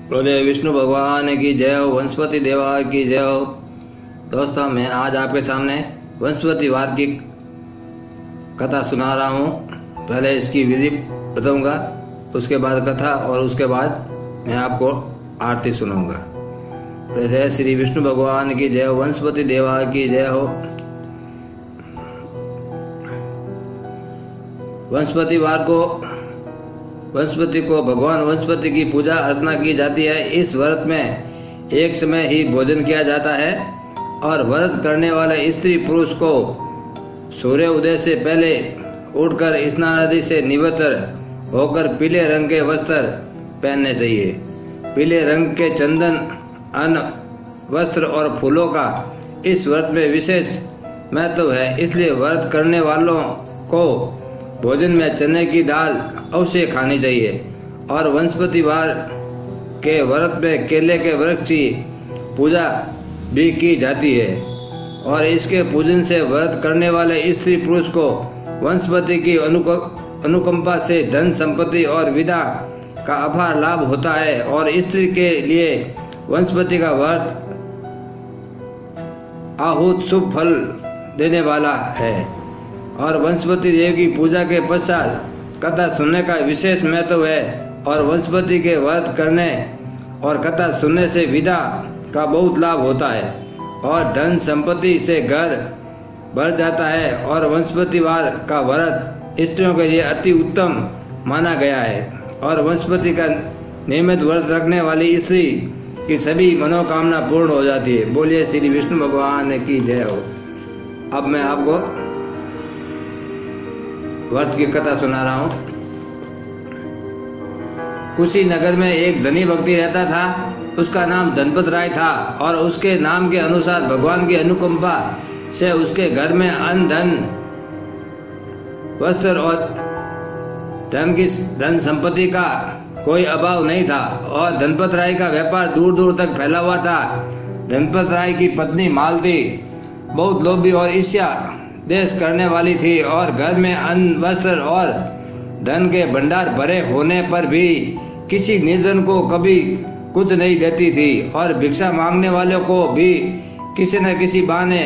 बोले विष्णु भगवान की जय हो, वनस्पति देवा की जय हो। दोस्तों, मैं आज आपके सामने वनस्पति वार की कथा सुना रहा हूँ। पहले इसकी विधि बताऊंगा, उसके बाद कथा और उसके बाद मैं आपको आरती सुनाऊंगा। जय श्री विष्णु भगवान की जय हो, वनस्पति देवा की जय हो। वनस्पति को भगवान वनस्पति की पूजा अर्चना की जाती है। इस व्रत में एक समय ही भोजन किया जाता है और व्रत करने वाले स्त्री पुरुष को सूर्य उदय से पहले उठकर स्नान आदि से निवृत्त होकर पीले रंग के वस्त्र पहनने चाहिए। पीले रंग के चंदन, अन्न, वस्त्र और फूलों का इस व्रत में विशेष महत्व है। इसलिए व्रत करने वालों को भोजन में चने की दाल अवश्य खानी चाहिए। और वनस्पति वार के व्रत में केले के वृक्ष की पूजा भी की जाती है और इसके पूजन से व्रत करने वाले स्त्री पुरुष को वनस्पति की अनुकंपा से धन संपत्ति और विदा का अपार लाभ होता है। और स्त्री के लिए वनस्पति का व्रत आहूत शुभ फल देने वाला है। और वनस्पति देव की पूजा के पश्चात कथा सुनने का विशेष महत्व है। और वनस्पति के व्रत करने और कथा सुनने से विदा का बहुत लाभ होता है और धन संपत्ति से घर भर जाता है। और वनस्पति वार का व्रत स्त्रियों के लिए अति उत्तम माना गया है। और वनस्पति का नियमित व्रत रखने वाली स्त्री की सभी मनोकामना पूर्ण हो जाती है। बोलिए श्री विष्णु भगवान की जय हो। अब मैं आपको व्रत की कथा सुना रहा हूँ। कुशीनगर में एक धनी व्यक्ति रहता था। उसका नाम धनपत राय था और उसके नाम के अनुसार भगवान की अनुकंपा से उसके घर में अन्न, धन, वस्त्र और धन संपत्ति का कोई अभाव नहीं था। और धनपत राय का व्यापार दूर दूर तक फैला हुआ था। धनपत राय की पत्नी मालती बहुत लोभी और ईर्ष्या देश करने वाली थी और घर में अन्न, वस्त्र और धन के भंडार भरे होने पर भी किसी निर्धन को कभी कुछ नहीं देती थी और भिक्षा मांगने वालों को भी किसी न किसी बहाने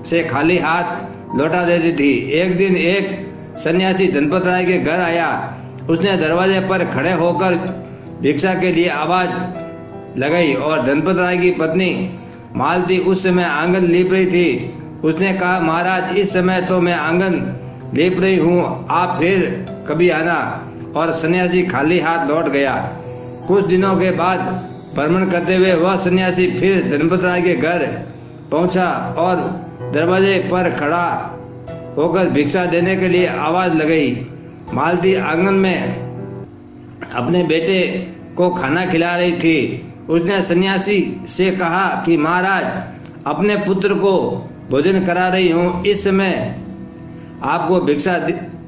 से खाली हाथ लौटा देती थी। एक दिन एक सन्यासी धनपत राय के घर आया। उसने दरवाजे पर खड़े होकर भिक्षा के लिए आवाज लगाई और धनपत राय की पत्नी मालती उस समय आंगन लीप रही थी। उसने कहा, महाराज, इस समय तो मैं आंगन लीप रही हूँ, आप फिर कभी आना। और सन्यासी खाली हाथ लौट गया। कुछ दिनों के बाद भ्रमण करते हुए वह सन्यासी फिर धनपत राय के घर पहुंचा और दरवाजे पर खड़ा होकर भिक्षा देने के लिए आवाज लगाई। मालती आंगन में अपने बेटे को खाना खिला रही थी। उसने सन्यासी से कहा कि महाराज, अपने पुत्र को भोजन करा रही हूँ, इस समय आपको भिक्षा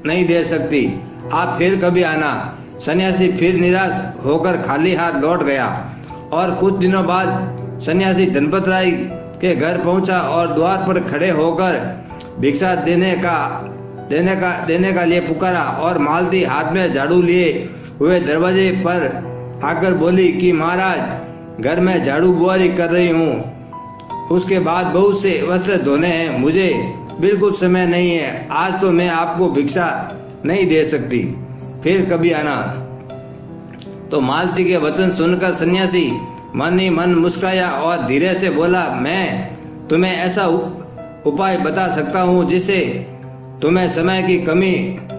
नहीं दे सकती, आप फिर कभी आना। सन्यासी फिर निराश होकर खाली हाथ लौट गया। और कुछ दिनों बाद सन्यासी धनपत राय के घर पहुंचा और द्वार पर खड़े होकर भिक्षा देने का लिए पुकारा। और मालती हाथ में झाड़ू लिए हुए दरवाजे पर आकर बोली कि महाराज, घर में झाड़ू बुआरी कर रही हूँ, उसके बाद बहुत से वस्त्र धोने हैं, मुझे बिल्कुल समय नहीं है, आज तो मैं आपको भिक्षा नहीं दे सकती, फिर कभी आना। तो मालती के वचन सुनकर सन्यासी मन ही मन मुस्कुराया और धीरे से बोला, मैं तुम्हें ऐसा उपाय बता सकता हूँ जिससे तुम्हें समय की कमी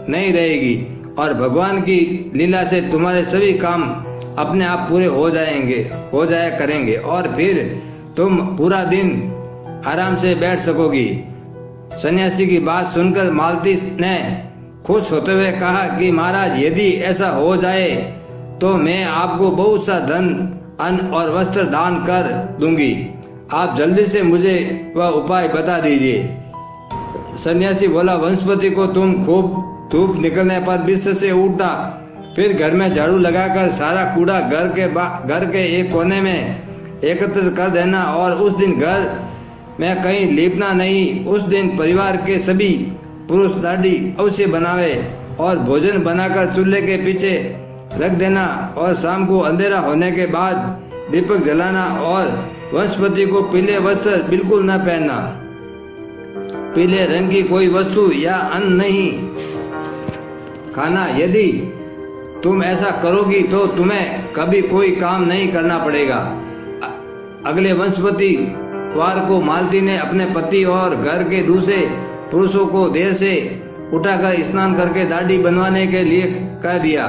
नहीं रहेगी और भगवान की लीला से तुम्हारे सभी काम अपने आप पूरे हो जाया करेंगे और फिर तुम पूरा दिन आराम से बैठ सकोगी। सन्यासी की बात सुनकर मालती ने खुश होते हुए कहा कि महाराज, यदि ऐसा हो जाए तो मैं आपको बहुत सा धन, अन्न और वस्त्र दान कर दूंगी। आप जल्दी से मुझे वह उपाय बता दीजिए। सन्यासी बोला, वनस्पति को तुम खूब धूप निकलने पर बिस्तर से उठना, फिर घर में झाड़ू लगाकर सारा कूड़ा घर के एक कोने में एकत्रित कर देना और उस दिन घर में कहीं लीपना नहीं। उस दिन परिवार के सभी पुरुष दाढ़ी अवश्य बनावे और भोजन बनाकर चूल्हे के पीछे रख देना और शाम को अंधेरा होने के बाद दीपक जलाना और वंशपति को पीले वस्त्र बिल्कुल न पहनना। पीले रंग की कोई वस्तु या अन्न नहीं खाना। यदि तुम ऐसा करोगी तो तुम्हें कभी कोई काम नहीं करना पड़ेगा। अगले वंशपति वार को मालती ने अपने पति और घर के दूसरे पुरुषों को देर से उठाकर स्नान करके दाढ़ी बनवाने के लिए कह दिया।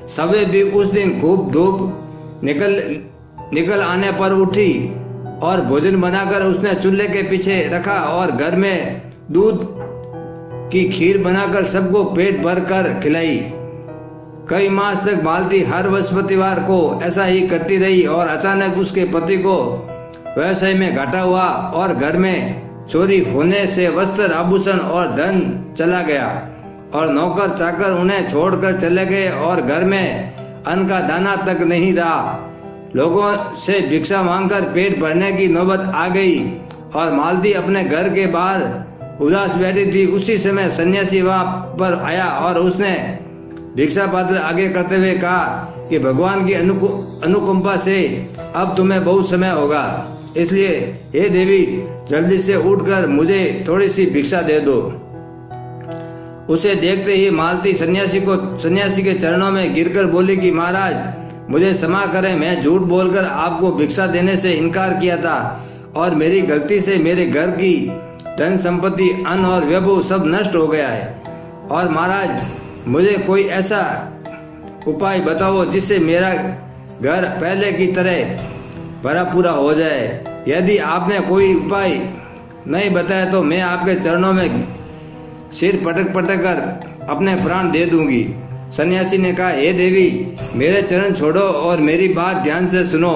सवे भी उस दिन खूब धूप निकल आने पर उठी और भोजन बनाकर उसने चूल्हे के पीछे रखा और घर में दूध की खीर बनाकर सबको पेट भर कर खिलाई। कई मास तक मालती हर बृहस्पतिवार को ऐसा ही करती रही और अचानक उसके पति को व्यवसाय में घाटा हुआ और घर में चोरी होने से वस्त्र आभूषण और धन चला गया और नौकर चाकर उन्हें छोड़कर चले गए और घर में अन्न का दाना तक नहीं रहा। लोगों से भिक्षा मांगकर पेट भरने की नौबत आ गई और मालती अपने घर के बाहर उदास बैठी थी। उसी समय सन्यासी वहां पर आया और उसने भिक्षा पात्र आगे करते हुए कहा कि भगवान की अनुकंपा से अब तुम्हें बहुत समय होगा, इसलिए हे देवी जल्दी से उठकर मुझे थोड़ी सी भिक्षा दे दो। उसे देखते ही मालती सन्यासी के चरणों में गिरकर बोली कि महाराज मुझे क्षमा करें, मैं झूठ बोलकर आपको भिक्षा देने से इनकार किया था और मेरी गलती से मेरे घर की धन संपत्ति अन्न और वैभव सब नष्ट हो गया है। और महाराज मुझे कोई ऐसा उपाय बताओ जिससे मेरा घर पहले की तरह भरा पूरा हो जाए। यदि आपने कोई उपाय नहीं बताया तो मैं आपके चरणों में सिर पटक कर अपने प्राण दे दूंगी। सन्यासी ने कहा, हे देवी मेरे चरण छोड़ो और मेरी बात ध्यान से सुनो।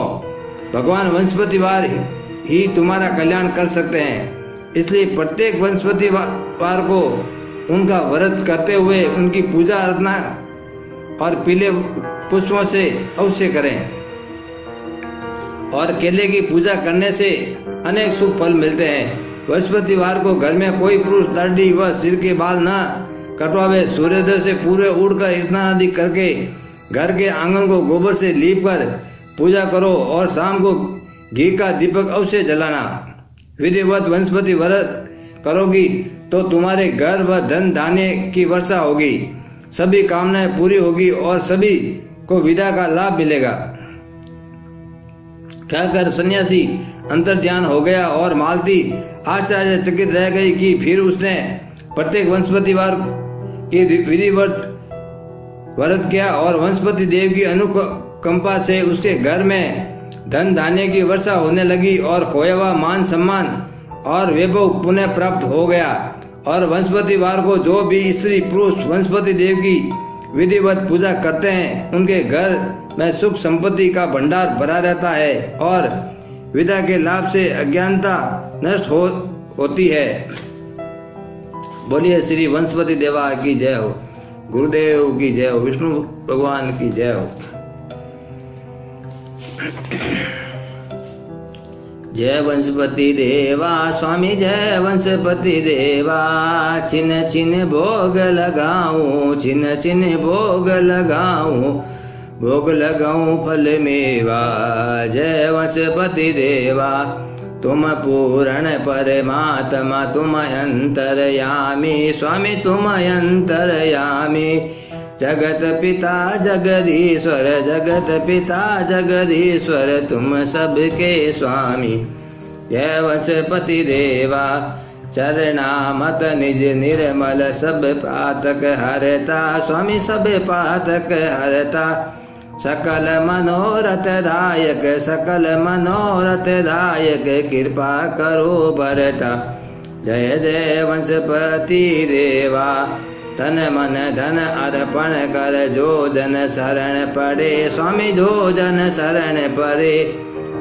भगवान वंशपतिवार ही तुम्हारा कल्याण कर सकते हैं, इसलिए प्रत्येक वंशपतिवार को उनका व्रत करते हुए उनकी पूजा अर्चना और पीले पुष्पों से अवश्य करें। और केले की पूजा करने से अनेक शुभ फल मिलते हैं। बृहस्पतिवार को घर में कोई पुरुष दाढ़ी व सिर के बाल न कटवावे। सूर्योदय से पूरे उड़कर स्नान आदि करके घर के आंगन को गोबर से लीप कर पूजा करो और शाम को घी का दीपक अवश्य जलाना। विधिवत वंशपति व्रत करोगी तो तुम्हारे घर व धन धान्य की वर्षा होगी, सभी कामनाएं पूरी होगी और सभी को विदा का लाभ मिलेगा। कहकर सन्यासी अंतर ध्यान हो गया और मालती आश्चर्यचकित रह गई कि फिर उसने प्रत्येक वंशपतिवार की विधिवत व्रत किया और वंशपति देव की अनुकंपा से उसके घर में धन धान्य की वर्षा होने लगी और खोया हुआ मान सम्मान और वैभव पुनः प्राप्त हो गया। और वंशपतिवार को जो भी स्त्री पुरुष वंशपति देव की विधिवत पूजा करते हैं उनके घर में सुख संपत्ति का भंडार भरा रहता है और विद्या के लाभ से अज्ञानता नष्ट होती है। बोलिए श्री वंशपति देवा की जय हो, गुरुदेव की जय हो, विष्णु भगवान की जय हो। जय वंशपति देवा स्वामी जय वंशपति देवा। छिन छिन भोग लगाऊं, छिन छिन भोग लगाऊं, भोग लगाऊं फल मेवा। जय वंशपति देवा तुम पूर्ण परमात्मा तुम अंतर्यामी, स्वामी तुम अंतर्यामी। जगत पिता जगदीश्वर, जगत पिता जगदीश्वर तुम सबके स्वामी। जय वंशपति देवा चरणामत निज निर्मल सब पातक हरता, स्वामी सब पातक हरता। सकल मनोरथ दायक, सकल मनोरथ दायक कृपा करो भरता। जय जय वंशपति देवा तन मन धन अर्पण कर जो जन शरण पड़े, स्वामी जो जन शरण पड़े।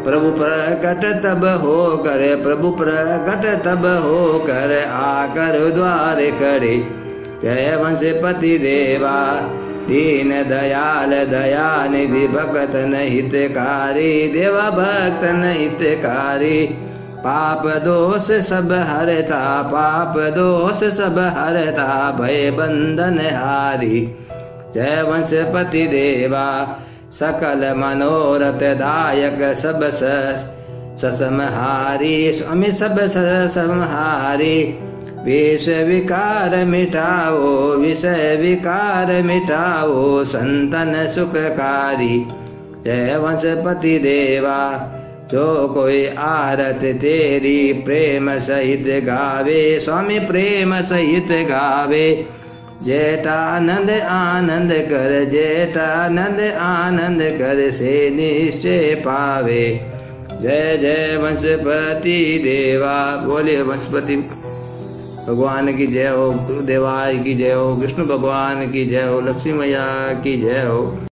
प्रभु प्रकट तब हो कर, प्रभु प्रकट तब हो कर आकर द्वार खड़े। जय वंशपति देवा दीन दयाल दया निधि भक्त न हितकारी, देवा भक्त न हितकारी। पाप दोष सब हरता, पाप दोष सब हरता, भय बंधन हारी। जय वंशपति देवा सकल मनोरथ दायक सब ससमहारी स्वामी सब ससमहारी विषय विकार मिटाओ विषय विकार मिटाओ संतन सुखकारी। जय वंशपति देवा जो कोई आरत तेरी प्रेम सहित गावे स्वामी प्रेम सहित गावे। जेठानंद आनंद कर जेठानंद आनंद कर से निश्चय पावे। जय जय वंशपति देवा। बोले वंशपति भगवान की जय हो, गुरुदेवाय की जय हो, विष्णु भगवान की जय हो, लक्ष्मी मैया की जय हो।